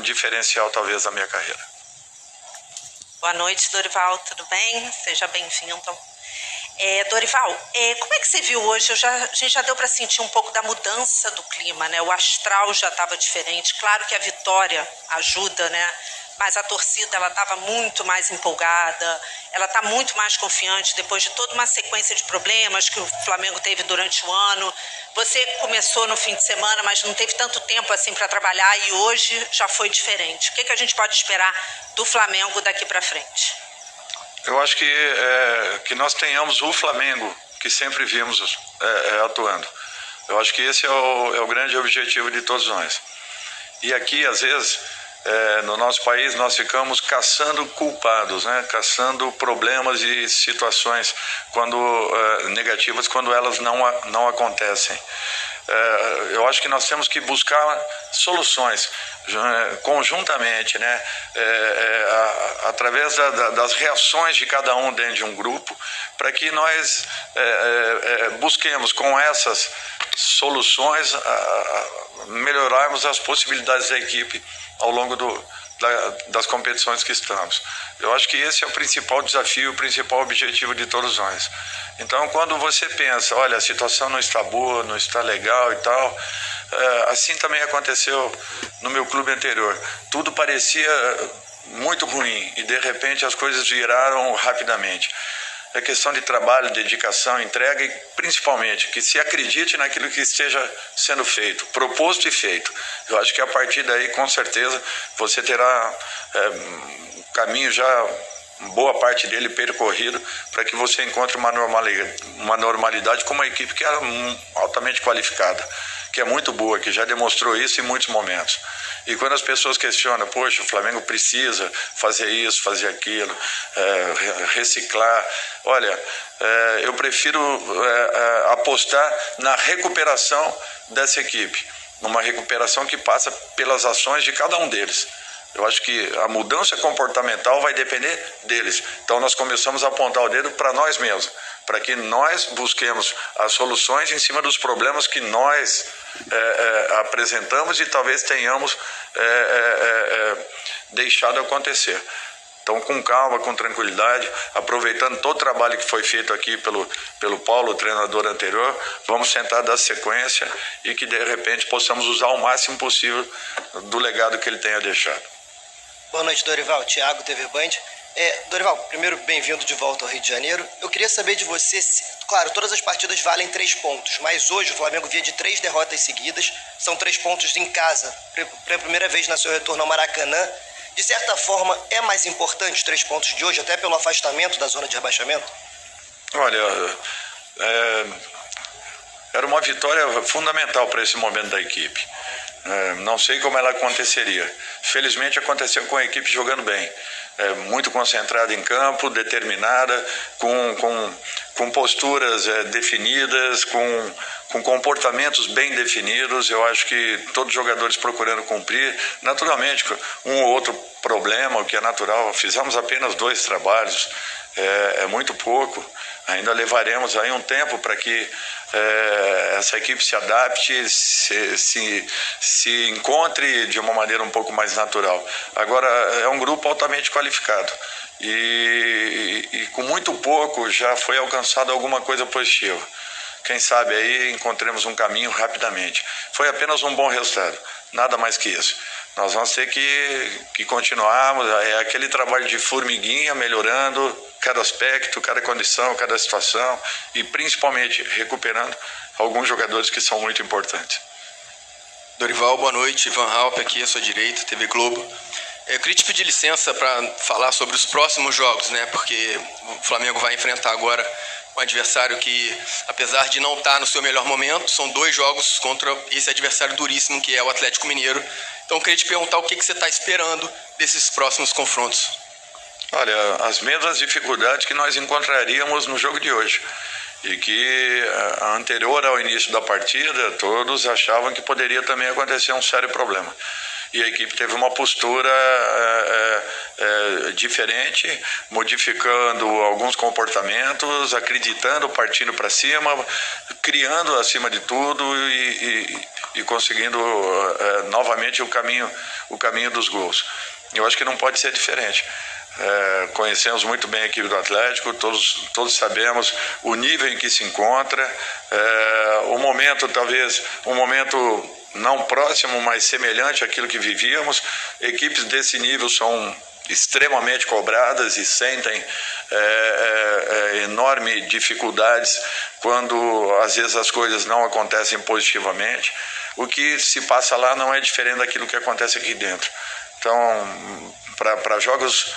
um diferencial talvez da minha carreira. Boa noite, Dorival, tudo bem? Seja bem-vindo. Dorival, como é que você viu hoje? A gente já deu para sentir um pouco da mudança do clima, né? O astral já estava diferente. Claro que a vitória ajuda, né? Mas a torcida ela estava muito mais empolgada, ela está muito mais confiante depois de toda uma sequência de problemas que o Flamengo teve durante o ano. Você começou no fim de semana, mas não teve tanto tempo assim para trabalhar e hoje já foi diferente. O que a gente pode esperar do Flamengo daqui para frente? Eu acho que nós tenhamos o Flamengo que sempre vimos atuando. Eu acho que esse é o grande objetivo de todos nós. E aqui, às vezes, no nosso país, nós ficamos caçando culpados, né? Caçando problemas e situações negativas quando elas não acontecem. Eu acho que nós temos que buscar soluções conjuntamente, né? Através das reações de cada um dentro de um grupo, para que nós busquemos com essas soluções melhorarmos as possibilidades da equipe ao longo das competições que estamos. Eu acho que esse é o principal desafio, o principal objetivo de todos nós. Então, quando você pensa, olha, a situação não está boa, não está legal e tal, assim também aconteceu no meu clube anterior. Tudo parecia muito ruim e, de repente, as coisas viraram rapidamente. É questão de trabalho, dedicação, entrega e, principalmente, que se acredite naquilo que esteja sendo feito, proposto e feito. Eu acho que a partir daí, com certeza, você terá caminho já, boa parte dele percorrido, para que você encontre uma normalidade com uma equipe que é altamente qualificada, que é muito boa, que já demonstrou isso em muitos momentos. E quando as pessoas questionam, poxa, o Flamengo precisa fazer isso, fazer aquilo, reciclar, olha, eu prefiro apostar na recuperação dessa equipe, numa recuperação que passa pelas ações de cada um deles. Eu acho que a mudança comportamental vai depender deles. Então nós começamos a apontar o dedo para nós mesmos, para que nós busquemos as soluções em cima dos problemas que nós apresentamos e talvez tenhamos deixado acontecer. Então, com calma, com tranquilidade, aproveitando todo o trabalho que foi feito aqui pelo Paulo, o treinador anterior, vamos sentar, dar sequência e que, de repente, possamos usar o máximo possível do legado que ele tenha deixado. Boa noite, Dorival. Thiago, TV Band. Dorival, primeiro, bem-vindo de volta ao Rio de Janeiro. Eu queria saber de você, claro, todas as partidas valem 3 pontos, mas hoje o Flamengo vinha de 3 derrotas seguidas, são 3 pontos em casa, pela primeira vez no seu retorno ao Maracanã. De certa forma, é mais importante os 3 pontos de hoje, até pelo afastamento da zona de rebaixamento? Olha, era uma vitória fundamental para esse momento da equipe. Não sei como ela aconteceria. Felizmente aconteceu com a equipe jogando bem. Muito concentrada em campo, determinada, com posturas definidas, com comportamentos bem definidos. Eu acho que todos os jogadores procurando cumprir. Naturalmente, um ou outro problema, o que é natural. Fizemos apenas 2 trabalhos, é muito pouco. Ainda levaremos aí um tempo para que essa equipe se adapte, se encontre de uma maneira um pouco mais natural. Agora, é um grupo altamente qualificado e com muito pouco já foi alcançado alguma coisa positiva. Quem sabe aí encontremos um caminho rapidamente. Foi apenas um bom resultado, nada mais que isso. Nós vamos ter que continuarmos, aquele trabalho de formiguinha, melhorando cada aspecto, cada condição, cada situação e principalmente recuperando alguns jogadores que são muito importantes. Dorival, boa noite. Ivan Halpe aqui à sua direita, TV Globo. Eu queria te pedir licença para falar sobre os próximos jogos, né? Porque o Flamengo vai enfrentar agora um adversário que, apesar de não estar no seu melhor momento, são 2 jogos contra esse adversário duríssimo que é o Atlético Mineiro. Então eu queria te perguntar o que você está esperando desses próximos confrontos. Olha, as mesmas dificuldades que nós encontraríamos no jogo de hoje. E que, anterior ao início da partida, todos achavam que poderia também acontecer um sério problema. E a equipe teve uma postura diferente, modificando alguns comportamentos, acreditando, partindo para cima, criando acima de tudo e conseguindo novamente o caminho dos gols. Eu acho que não pode ser diferente. Conhecemos muito bem a equipe do Atlético, todos sabemos o nível em que se encontra, o momento, talvez um momento não próximo, mas semelhante àquilo que vivíamos. Equipes desse nível são extremamente cobradas e sentem enormes dificuldades quando às vezes as coisas não acontecem positivamente. O que se passa lá não é diferente daquilo que acontece aqui dentro. Então, para jogos,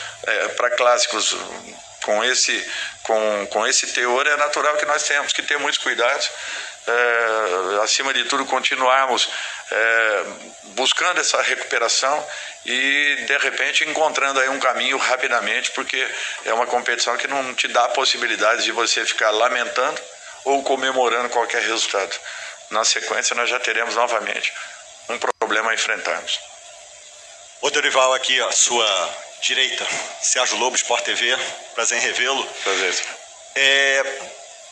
para clássicos com esse teor, é natural que nós tenhamos que ter muitos cuidados. Acima de tudo, continuarmos buscando essa recuperação e, de repente, encontrando aí um caminho rapidamente, porque é uma competição que não te dá a possibilidade de você ficar lamentando ou comemorando qualquer resultado. Na sequência, nós já teremos novamente um problema a enfrentarmos. Ô Dorival, aqui à sua direita, Sérgio Lobo, Sport TV, prazer em revê-lo. Prazer.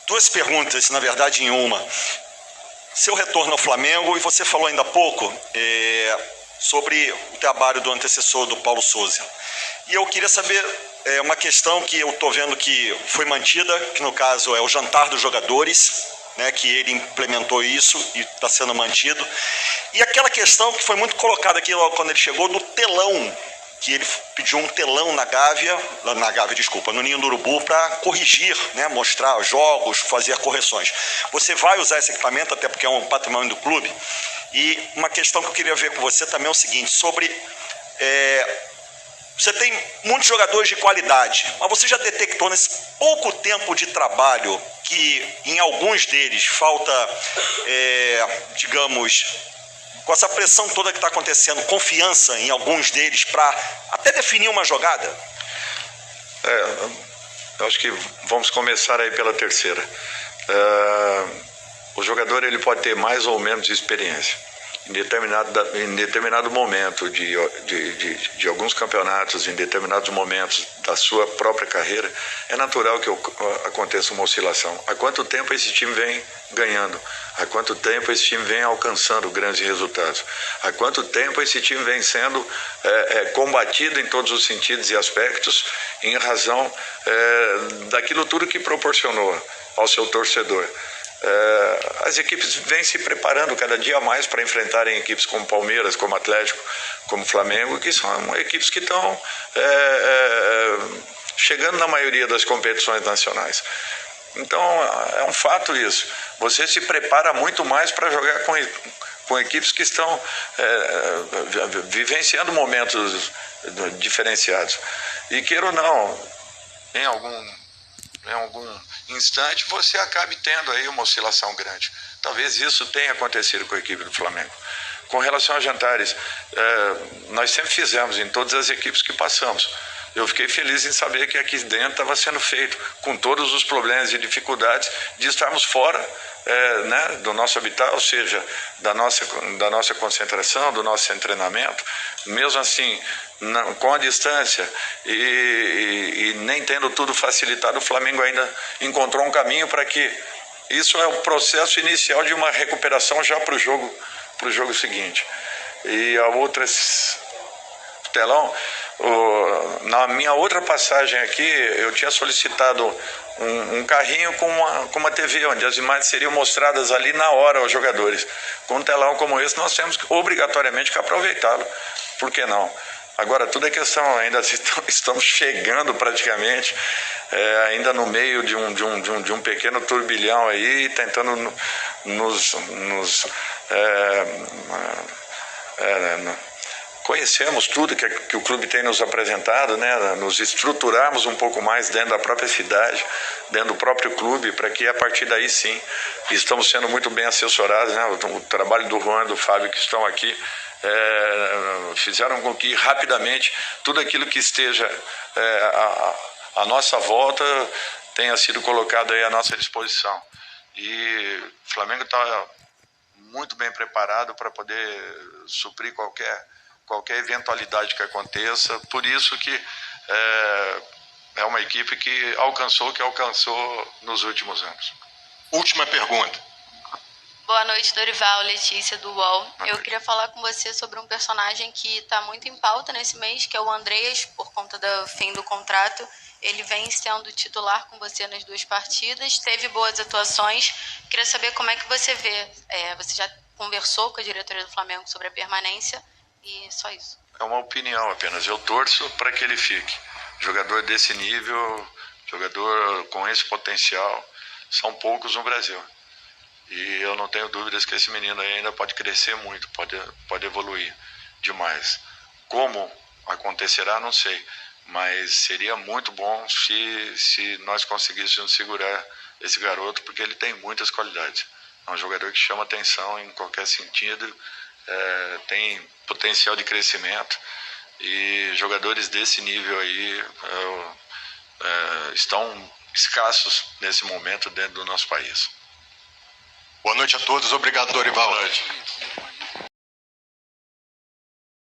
Duas perguntas, na verdade, em uma. Seu retorno ao Flamengo, e você falou ainda há pouco sobre o trabalho do antecessor do Paulo Sousa. E eu queria saber uma questão que eu estou vendo que foi mantida, que no caso é o jantar dos jogadores, né, que ele implementou isso e está sendo mantido. E aquela questão que foi muito colocada aqui logo quando ele chegou, do telão, que ele pediu um telão no Ninho do Urubu, para corrigir, né, mostrar jogos, fazer correções. Você vai usar esse equipamento, até porque é um patrimônio do clube. E uma questão que eu queria ver com você também é o seguinte, sobre... você tem muitos jogadores de qualidade, mas você já detectou nesse pouco tempo de trabalho que em alguns deles falta, digamos, com essa pressão toda que está acontecendo, confiança em alguns deles para até definir uma jogada? Eu acho que vamos começar aí pela terceira. O jogador ele pode ter mais ou menos experiência. Em determinado momento de alguns campeonatos, em determinados momentos da sua própria carreira, é natural que aconteça uma oscilação. Há quanto tempo esse time vem ganhando? Há quanto tempo esse time vem alcançando grandes resultados? Há quanto tempo esse time vem sendo combatido em todos os sentidos e aspectos em razão daquilo tudo que proporcionou ao seu torcedor? As equipes vêm se preparando cada dia mais para enfrentarem equipes como Palmeiras, como Atlético, como Flamengo, que são equipes que estão chegando na maioria das competições nacionais. Então, é um fato isso. Você se prepara muito mais para jogar com equipes que estão vivenciando momentos diferenciados. E queira ou não, em algum instante você acabe tendo aí uma oscilação grande. Talvez isso tenha acontecido com a equipe do Flamengo. Com relação a jantares, nós sempre fizemos em todas as equipes que passamos. Eu fiquei feliz em saber que aqui dentro estava sendo feito, com todos os problemas e dificuldades de estarmos fora né, do nosso habitat, ou seja, da nossa concentração, do nosso treinamento. Mesmo assim, com a distância e nem tendo tudo facilitado, o Flamengo ainda encontrou um caminho para que isso é o processo inicial de uma recuperação já para o jogo seguinte. E a outra, telão, na minha outra passagem aqui, eu tinha solicitado um carrinho com uma TV, onde as imagens seriam mostradas ali na hora aos jogadores. Com um telão como esse, nós temos obrigatoriamente que aproveitá-lo. Por que não? Agora, tudo é questão, ainda estamos chegando praticamente, ainda no meio de um pequeno turbilhão aí, tentando conhecemos tudo que o clube tem nos apresentado, né? Nos estruturarmos um pouco mais dentro da própria cidade, dentro do próprio clube, para que a partir daí sim, estamos sendo muito bem assessorados, né? O trabalho do Juan e do Fábio que estão aqui fizeram com que rapidamente tudo aquilo que esteja à nossa volta tenha sido colocado aí à nossa disposição. E o Flamengo está muito bem preparado para poder suprir qualquer eventualidade que aconteça. Por isso que é uma equipe que alcançou o que alcançou nos últimos anos. Última pergunta. Boa noite, Dorival, Letícia do UOL. Eu queria falar com você sobre um personagem que está muito em pauta nesse mês, que é o Andreas, por conta do fim do contrato. Ele vem sendo titular com você nas 2 partidas, teve boas atuações. Queria saber como é que você vê. Você já conversou com a diretoria do Flamengo sobre a permanência e só isso. É uma opinião apenas. Eu torço para que ele fique. Jogador desse nível, jogador com esse potencial, são poucos no Brasil. E eu não tenho dúvidas que esse menino aí ainda pode crescer muito, pode evoluir demais. Como acontecerá, não sei. Mas seria muito bom se nós conseguíssemos segurar esse garoto, porque ele tem muitas qualidades. É um jogador que chama atenção em qualquer sentido, tem potencial de crescimento, e jogadores desse nível aí estão escassos nesse momento dentro do nosso país. Boa noite a todos, obrigado, Dorival. Boa noite.